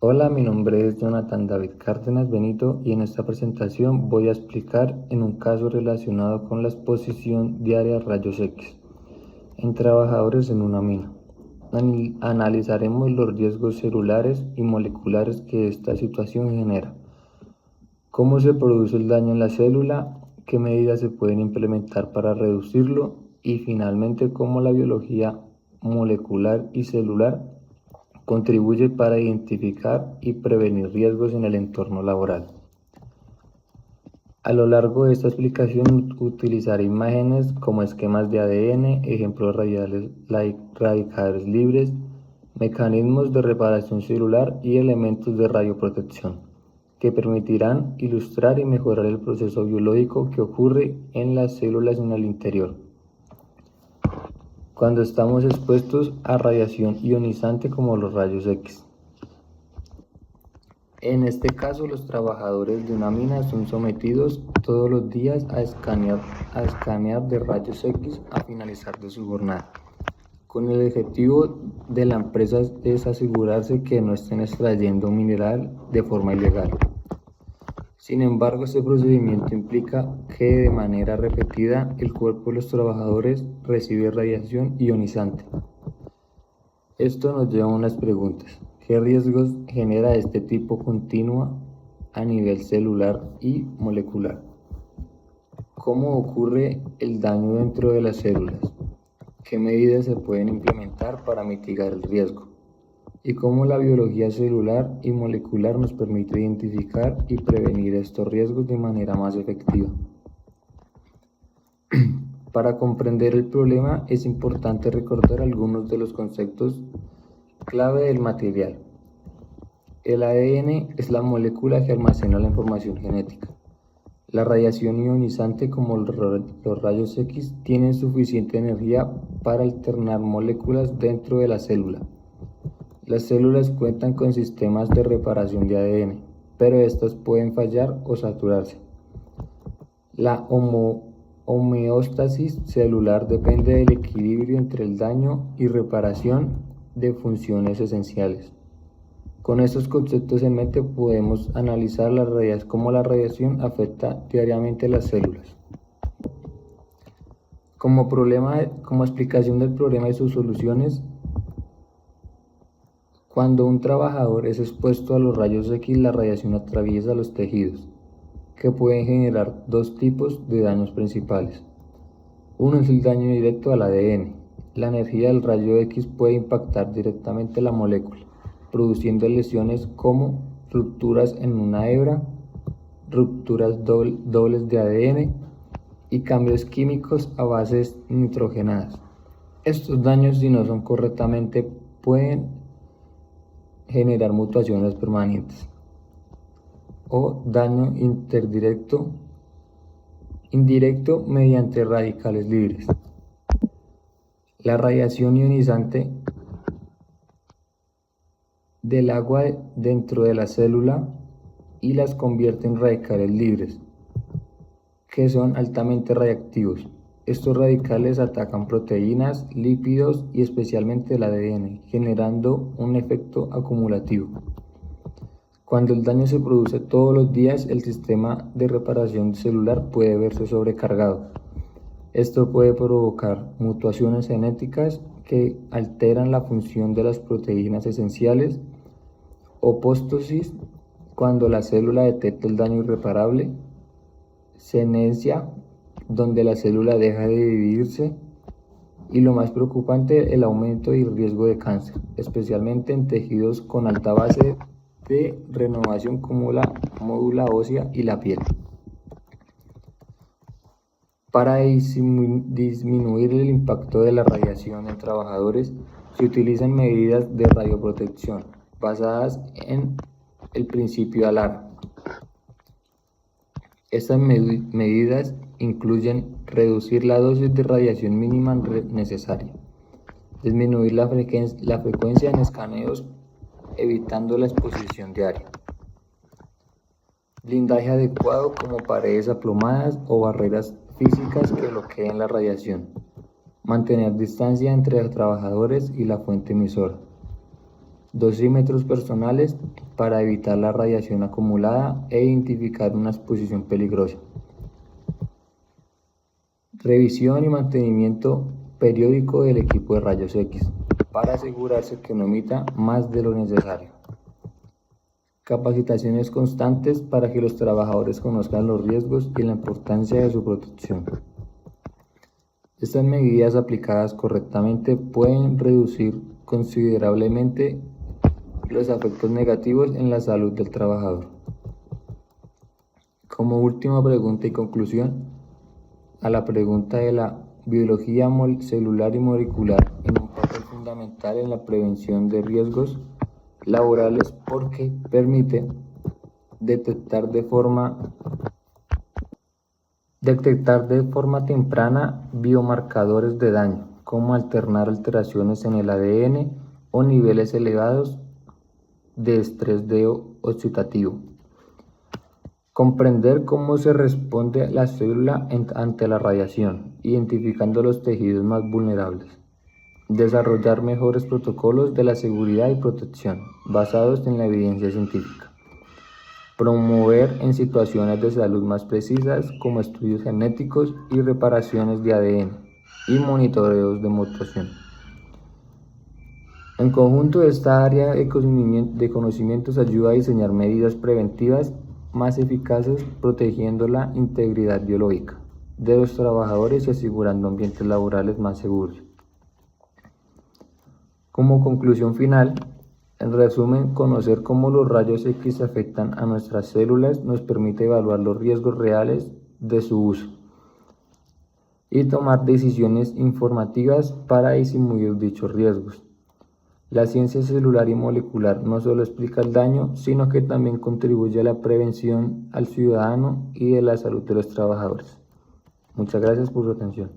Hola, mi nombre es Jonathan David Cárdenas Benito y en esta presentación voy a explicar en un caso relacionado con la exposición diaria a rayos X en trabajadores en una mina. Analizaremos los riesgos celulares y moleculares que esta situación genera, cómo se produce el daño en la célula, qué medidas se pueden implementar para reducirlo y finalmente cómo la biología molecular y celular contribuye para identificar y prevenir riesgos en el entorno laboral. A lo largo de esta explicación utilizaré imágenes como esquemas de ADN, ejemplos radicales libres, mecanismos de reparación celular y elementos de radioprotección, que permitirán ilustrar y mejorar el proceso biológico que ocurre en las células en el interior cuando estamos expuestos a radiación ionizante como los rayos X. En este caso, los trabajadores de una mina son sometidos todos los días a escanear de rayos X a finalizar de su jornada. Con el objetivo de la empresa es asegurarse que no estén extrayendo mineral de forma ilegal. Sin embargo, este procedimiento implica que de manera repetida el cuerpo de los trabajadores recibe radiación ionizante. Esto nos lleva a unas preguntas. ¿Qué riesgos genera este tipo continua a nivel celular y molecular? ¿Cómo ocurre el daño dentro de las células? ¿Qué medidas se pueden implementar para mitigar el riesgo? Y cómo la biología celular y molecular nos permite identificar y prevenir estos riesgos de manera más efectiva. Para comprender el problema es importante recordar algunos de los conceptos clave del material. El ADN es la molécula que almacena la información genética. La radiación ionizante, como los rayos X, tienen suficiente energía para alternar moléculas dentro de la célula. Las células cuentan con sistemas de reparación de ADN, pero estas pueden fallar o saturarse. La homeostasis celular depende del equilibrio entre el daño y reparación de funciones esenciales. Con estos conceptos en mente podemos analizar cómo la radiación afecta diariamente las células. Como explicación del problema y sus soluciones, cuando un trabajador es expuesto a los rayos X, la radiación atraviesa los tejidos, que pueden generar dos tipos de daños principales. Uno es el daño directo al ADN. La energía del rayo X puede impactar directamente la molécula, produciendo lesiones como rupturas en una hebra, rupturas dobles de ADN y cambios químicos a bases nitrogenadas. Estos daños, si no son correctamente, pueden generar mutaciones permanentes o daño indirecto mediante radicales libres. La radiación ionizante del agua dentro de la célula y las convierte en radicales libres, que son altamente radiactivos. Estos radicales atacan proteínas, lípidos y especialmente el ADN, generando un efecto acumulativo. Cuando el daño se produce todos los días, el sistema de reparación celular puede verse sobrecargado. Esto puede provocar mutaciones genéticas que alteran la función de las proteínas esenciales, apoptosis cuando la célula detecta el daño irreparable, senescencia, donde la célula deja de dividirse, y lo más preocupante, el aumento y riesgo de cáncer, especialmente en tejidos con alta base de renovación como la médula ósea y la piel. Para disminuir el impacto de la radiación en trabajadores, se utilizan medidas de radioprotección basadas en el principio ALAR. Estas medidas incluyen reducir la dosis de radiación mínima necesaria, disminuir la frecuencia en escaneos evitando la exposición diaria, blindaje adecuado como paredes aplomadas o barreras físicas que bloqueen la radiación, mantener distancia entre los trabajadores y la fuente emisora. dosímetros personales para evitar la radiación acumulada e identificar una exposición peligrosa. Revisión y mantenimiento periódico del equipo de rayos X para asegurarse que no emita más de lo necesario. Capacitaciones constantes para que los trabajadores conozcan los riesgos y la importancia de su protección. Estas medidas aplicadas correctamente pueden reducir considerablemente los efectos negativos en la salud del trabajador. Como última pregunta y conclusión, a la pregunta de la biología celular y molecular en un papel fundamental en la prevención de riesgos laborales porque permite detectar de forma temprana biomarcadores de daño, como alternar alteraciones en el ADN o niveles elevados de estrés oxidativo. Comprender cómo se responde la célula ante la radiación, identificando los tejidos más vulnerables. Desarrollar mejores protocolos de la seguridad y protección, basados en la evidencia científica. Promover en situaciones de salud más precisas, como estudios genéticos y reparaciones de ADN, y monitoreos de mutación. En conjunto, esta área de conocimientos ayuda a diseñar medidas preventivas más eficaces, protegiendo la integridad biológica de los trabajadores y asegurando ambientes laborales más seguros. Como conclusión final, en resumen, conocer cómo los rayos X afectan a nuestras células nos permite evaluar los riesgos reales de su uso y tomar decisiones informativas para disminuir dichos riesgos. La ciencia celular y molecular no solo explica el daño, sino que también contribuye a la prevención al ciudadano y de la salud de los trabajadores. Muchas gracias por su atención.